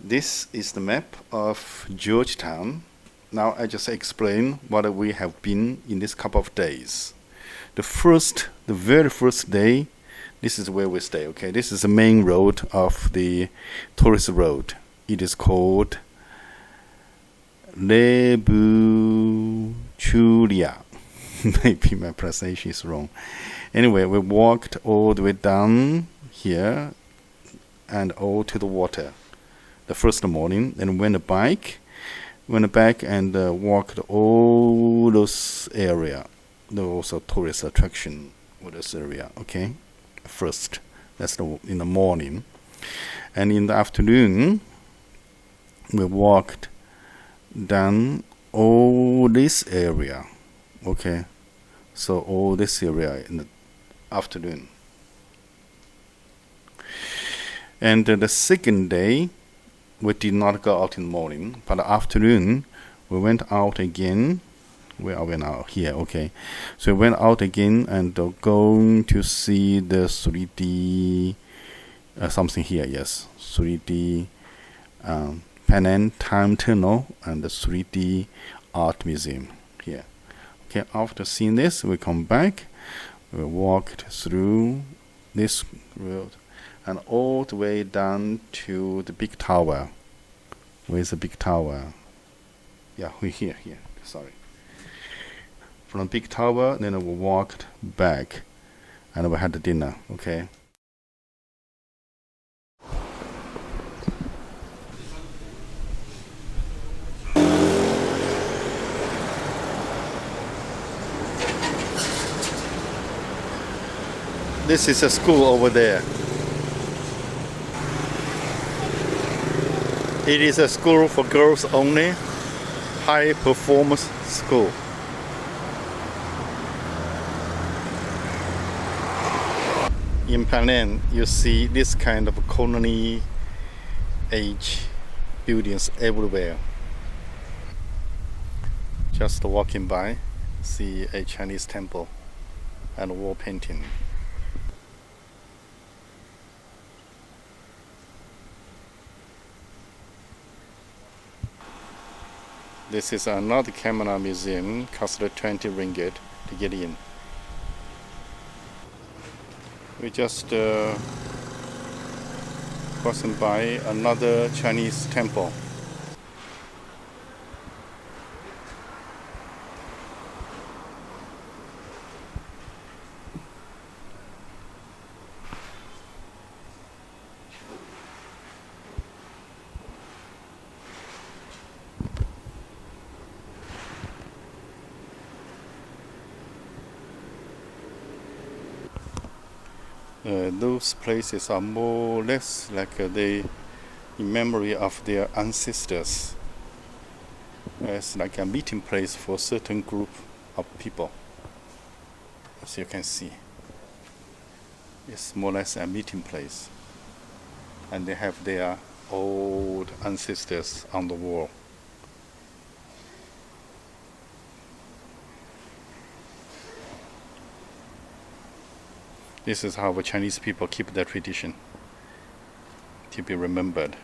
This is the map of Georgetown. Now I just explain what we have been in this couple of days. The very first day, this is where we stay. Okay, this is the main road of the tourist road. It is called Lebuchulia. Maybe my pronunciation is wrong. Anyway, we walked all the way down here and all to the water the first morning, then went back and walked all those area. There was also tourist attraction with this area. Okay, first that's in the morning, and in the afternoon we walked down all this area. Okay, so all this area in the afternoon. And the second day, we did not go out in the morning, but the afternoon we went out again. Where are we now? Here, okay. So we went out again and going to see the 3D something here, yes. 3D Penang Time Tunnel and the 3D Art Museum here. Okay, after seeing this, we come back. We walked through this road and all the way down to the big tower. Where's the big tower? Yeah, we're here, sorry. From the big tower, then we walked back and we had the dinner, okay? This is a school over there. It is a school for girls only, high performance school. In Penang, you see this kind of colony age buildings everywhere. Just walking by, see a Chinese temple and wall painting. This is another camera museum, cost 20 ringgit to get in. We just passing by another Chinese temple. Those places are more or less like they in memory of their ancestors. It's like a meeting place for a certain group of people. As you can see, it's more or less a meeting place, and they have their old ancestors on the wall. This is how the Chinese people keep their tradition to be remembered.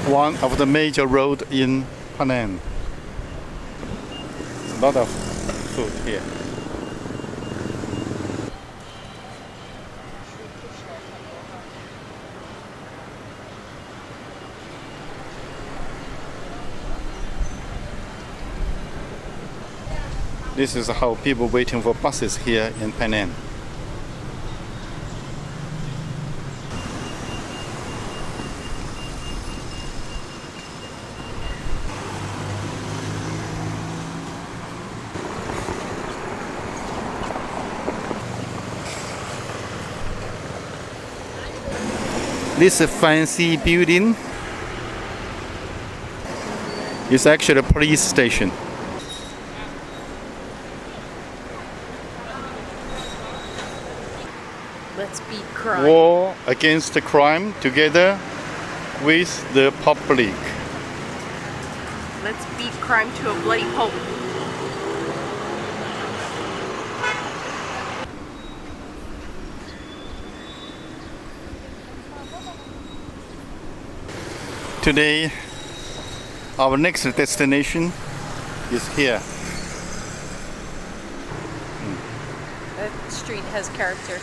One of the major roads in Penang. A lot of food here. This is how people waiting for buses here in Penang. This fancy building is actually a police station. Let's beat crime. War against the crime together with the public. Let's beat crime to a bloody pulp. Today, our next destination is here. That street has character.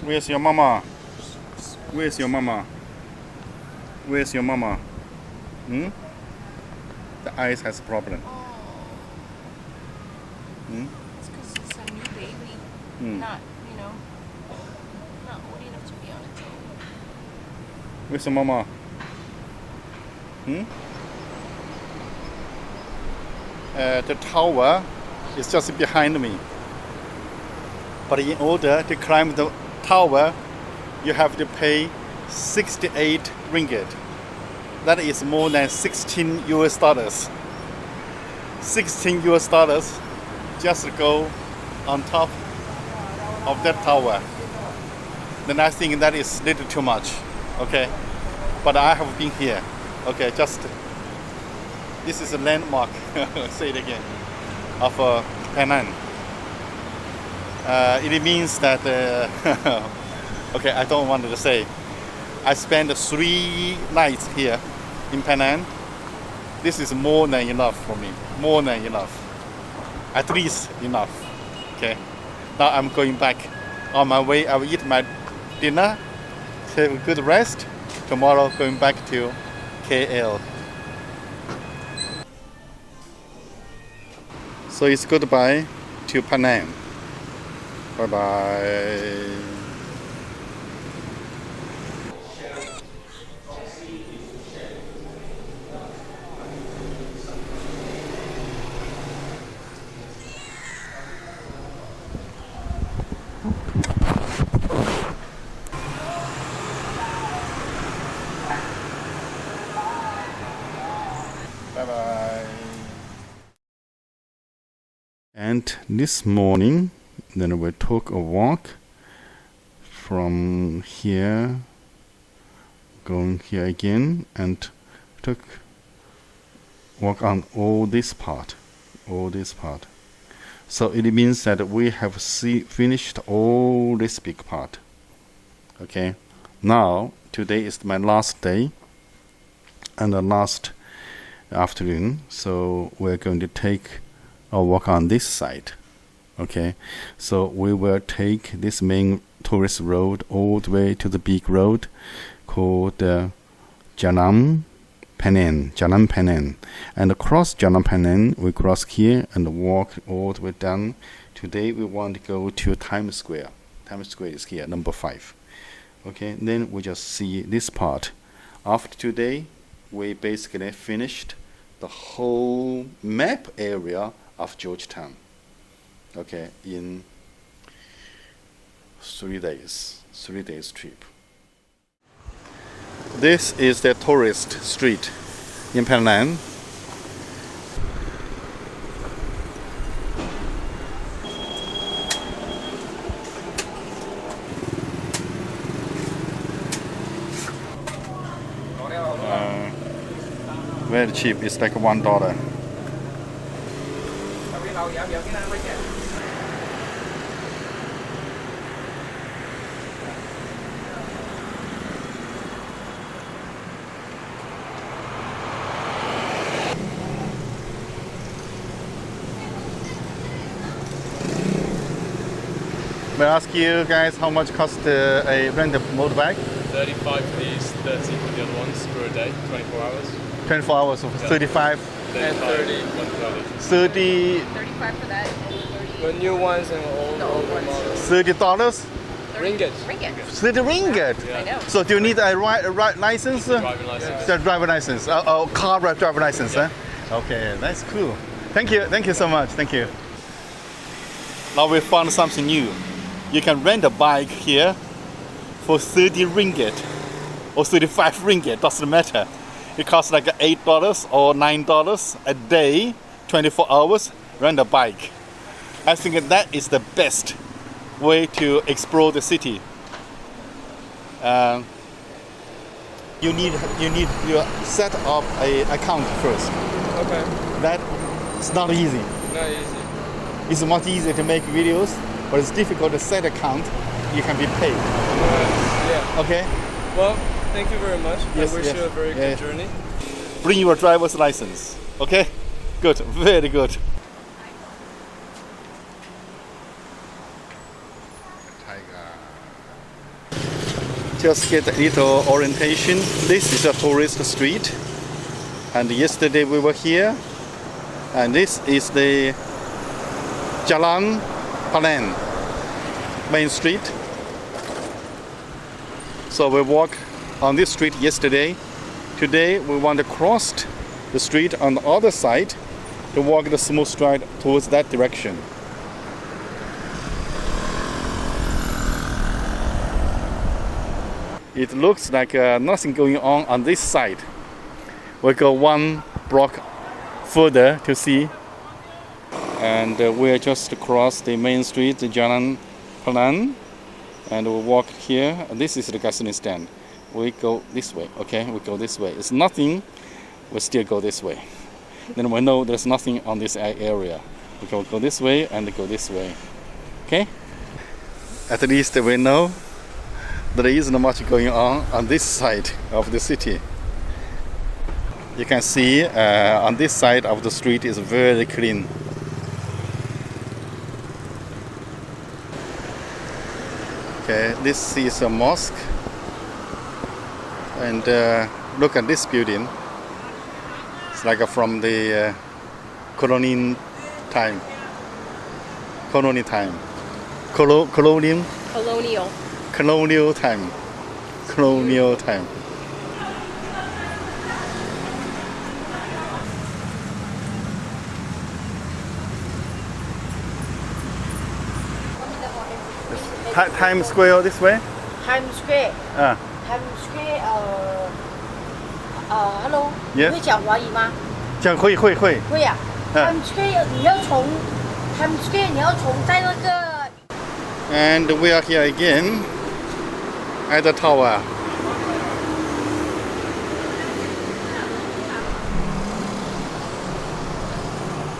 Where's your mama? Where's your mama? Where's your mama? Hmm? The eyes has a problem. Hmm? It's because it's a new baby. Not, not old enough to be on its own. Where's your mama? Hmm? The tower is just behind me. But in order to climb the tower, you have to pay 68 ringgit. That is more than 16 US dollars. 16 US dollars just to go on top of that tower. Then I think that is a little too much. Okay, but I have been here. Okay, just this is a landmark. Say it again of Penang. It means that okay, I don't want to say. I spent 3 nights here in Penang. This is more than enough for me. More than enough. At least enough. Okay. Now I'm going back. On my way, I will eat my dinner, have a good rest. Tomorrow, going back to KL. So it's goodbye to Penang. Bye bye. Bye bye. And this morning, then we took a walk from here, going here again, and took walk on all this part. So it means that we have finished all this big part. Okay, now today is my last day and the last afternoon, so we're going to take a walk on this side. Okay, so we will take this main tourist road all the way to the big road called Jalan Penang, and across Jalan Penang we cross here and walk all the way down. Today we want to go to Times Square. Times Square is here, number 5. Okay, then we just see this part. After today, we basically finished the whole map area of Georgetown. Okay, in 3 days trip. This is the tourist street in Penang. Very cheap, it's like $1. May I ask you guys how much cost a rent a motorbike? 35 for these, 30 for the other ones for a day, 24 hours. 24 hours of 35 and 30. 30 35 for that and 30 The new ones and old models. $30. Ringgit. Ringgit. 30 ringgit. I know. So do you need a license? Driving license. The driver license. Car driver license. Huh? Okay, that's cool. Thank you so much. Thank you. Now we found something new. You can rent a bike here for 30 ringgit or 35 ringgit. Doesn't matter. It costs like $8 or $9 a day, 24 hours. Rent a bike. I think that is the best way to explore the city. You need to set up a account first. Okay. That is not easy. Not easy. It's much easier to make videos, but it's difficult to set account. You can be paid. Yeah. Okay. Well, thank you very much. Yes, I wish yes. you a very Yeah. good journey. Bring your driver's license. Okay. Good. Very good. Just get a little orientation. This is a tourist street, and yesterday we were here, and this is the Jalan Penang main street. So we walked on this street yesterday. Today we want to cross the street on the other side to walk the smooth stride towards that direction. It looks like nothing going on this side. We go one block further to see, and we're just across the main street, the Jalan Penang, and we walk here. This is the gasoline stand. We go this way. Okay, we go this way. It's nothing. We still go this way. Then we know there's nothing on this area. We go this way and go this way. Okay. At least we know there isn't much going on this side of the city. You can see on this side of the street is very clean. Okay, this is a mosque, and look at this building. It's like from the colonial time. Colonial time. Colonial time. Colonial time. Times Square this way? Times Square. Times Square. Hello. Yes. 你会讲华语吗？讲会。会啊。Times Square 你要从 Times Square 你要从在那个。And we are here again at the tower.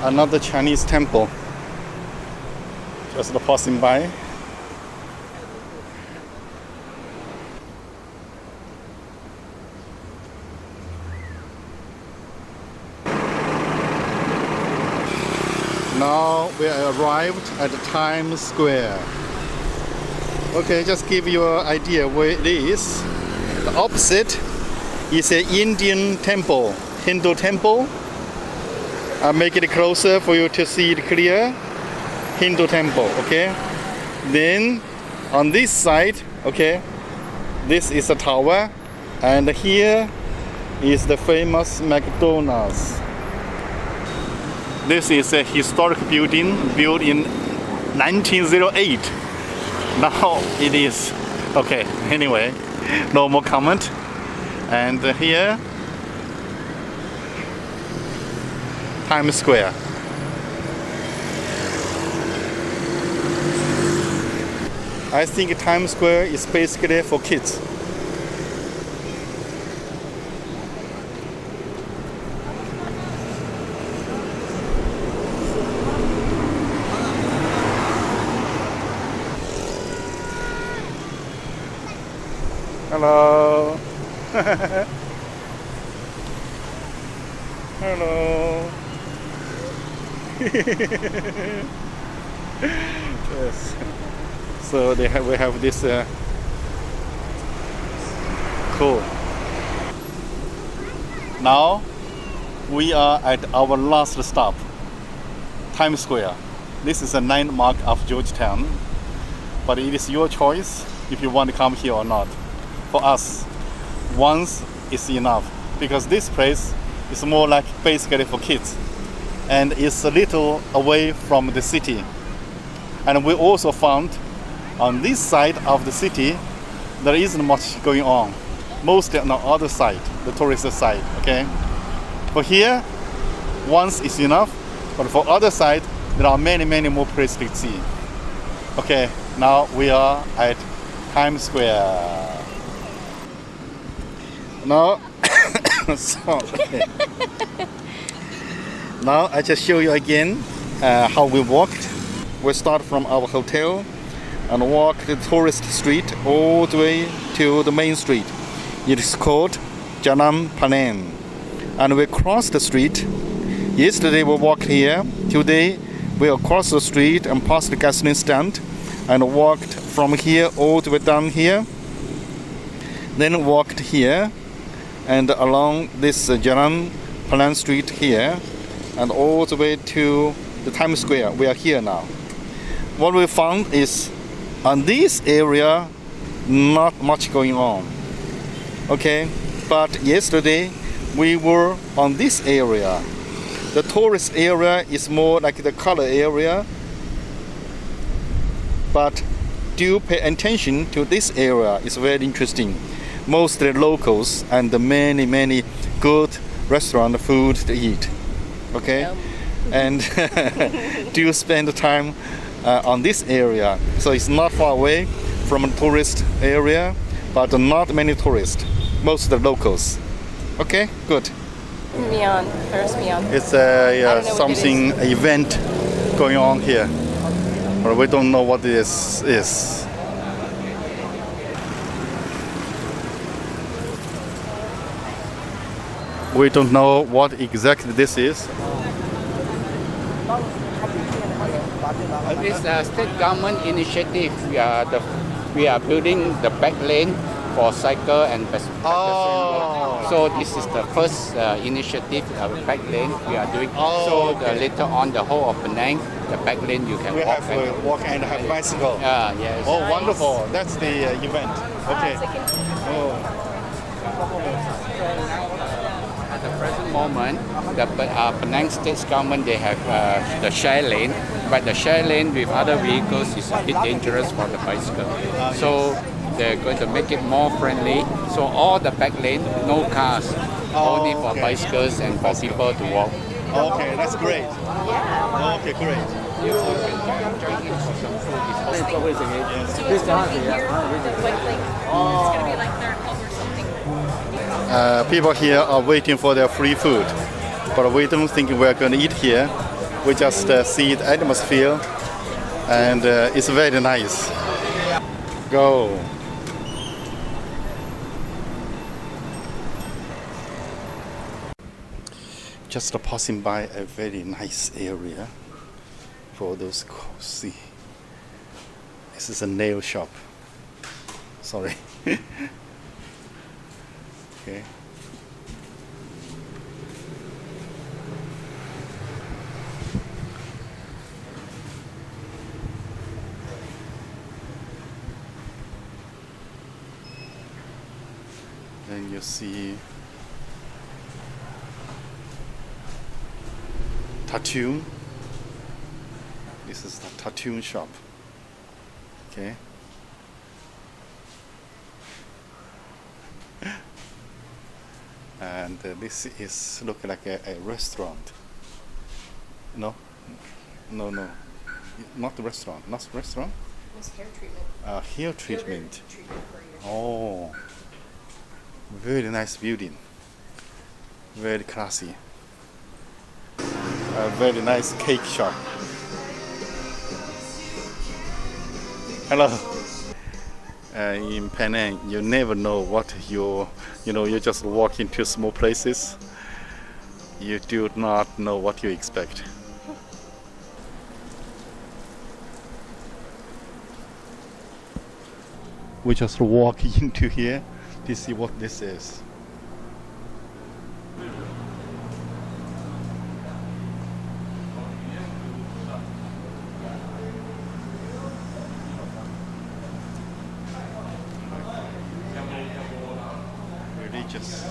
Another Chinese temple. Just passing by. Now we arrived at Times Square. Okay, just give you an idea where it is. The opposite is an Indian temple, Hindu temple. I'll make it closer for you to see it clear. Hindu temple, okay? Then on this side, okay, this is a tower, and here is the famous McDonald's. This is a historic building built in 1908. Now it is okay. Anyway, no more comment. And here, Times Square. I think Times Square is basically for kids. Hello. Hello. Yes. So we have this cool. Now we are at our last stop, Times Square. This is a landmark of Georgetown, but it is your choice if you want to come here or not. For us, once is enough, because this place is more like basically for kids, and it's a little away from the city. And we also found on this side of the city there isn't much going on, mostly on the other side, the tourist side. Okay, for here once is enough, but for other side there are many more places to see. Okay, now we are at Times Square. Now sorry. Now I just show you again how we walked. We start from our hotel and walk the tourist street all the way to the main street. It is called Jalan Penang. And we cross the street. Yesterday we walked here. Today we across the street and past the gasoline stand and walked from here all the way down here. Then walked here and along this Jalan Penang street here and all the way to the Times Square. We are here now. What we found is on this area not much going on. Okay, but yesterday we were on this area. The tourist area is more like the color area, but do pay attention to this area. It's very interesting. Mostly locals and many good restaurant food to eat. Okay, and do spend the time on this area. So it's not far away from a tourist area, but not many tourists, most of the locals. Okay, good. Beyond, Paris Beyond. It's I don't know what something event going on here, but we don't know what this is. We don't know what exactly this is. It's a state government initiative. We are building the back lane for cycle and pedestrian. Oh. So this is the first initiative of back lane we are doing. So later on, the whole of Penang, the back lane you can We walk. have walk and have bicycle. Yes. Oh, wonderful! That's the event. Okay. Oh. At the present moment, the Penang State Government, they have the share lane, but the share lane with other vehicles is a bit dangerous for the bicycle. So they're going to make it more friendly. So all the back lane, no cars, only for bicycles and for people to walk. Okay, that's great. Okay, great. People here are waiting for their free food, but we don't think we're going to eat here. We just see the atmosphere, and it's very nice. Go. Just passing by a very nice area for those cozy. This is a nail shop. Sorry. Okay. Then you see tattoo. This is the tattoo shop. Okay. And this is looking like a restaurant. No, not the restaurant. Not restaurant. It's hair treatment. Hair treatment. Treatment for your Oh, very nice building. Very classy. A very nice cake shop. Hello. In Penang, you never know what you just walk into small places. You do not know what you expect. We just walk into here to see what this is. gorgeous.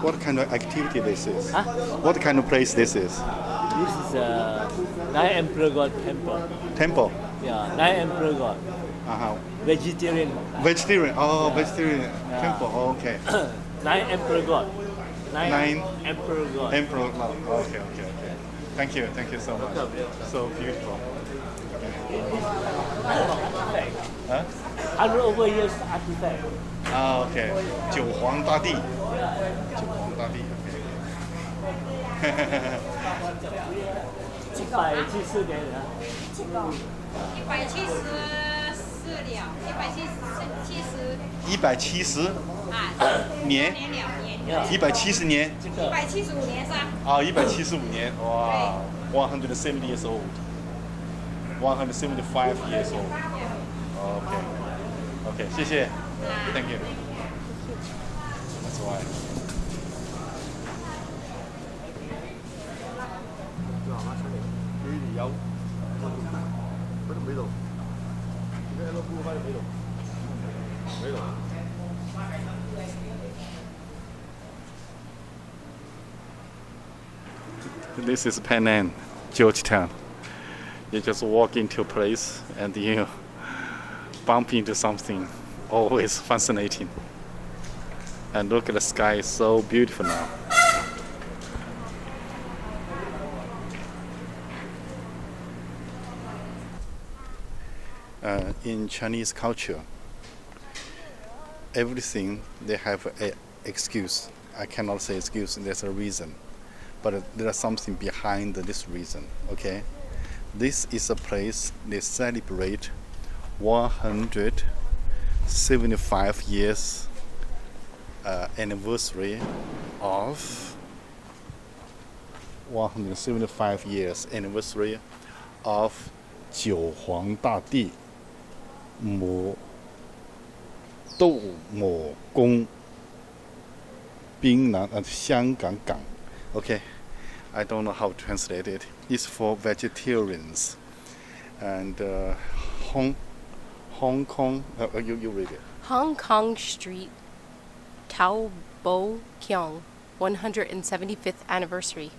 What kind of activity this is? Huh? What kind of place this is? This is a Nine Emperor God temple. Temple. Yeah, Nine Emperor God. Uh-huh. Vegetarian. Vegetarian. Oh, vegetarian Yeah. temple. Oh, okay. Nine Emperor God. Nine Emperor God. Emperor. Oh, okay. Thank you so much. So beautiful. Artifact. Huh? 100 over years artifact. Ah, okay. 九皇大帝。九皇大帝。174年啊。 170年。170年。175年噻。啊，175年，哇，170 years old, 175 years old. Okay, 谢谢 ，Thank you. That's why. ，This is Penang, Georgetown. You just walk into a place and you bump into something always fascinating. And look at the sky, it's so beautiful now. In Chinese culture, everything they have an excuse. I cannot say excuse, there's a reason. But there is something behind this reason, okay? This is a place they celebrate 175 years anniversary of 175 years anniversary of 九皇大帝斗母宫槟榔香港港 Okay, I don't know how to translate it. It's for vegetarians. And Hong Kong, you read it. Hong Kong Street, Tao Bo Kiong, 175th anniversary.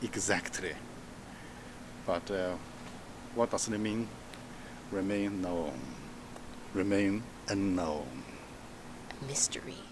Exactly. But what does it mean? Remain unknown. Mystery.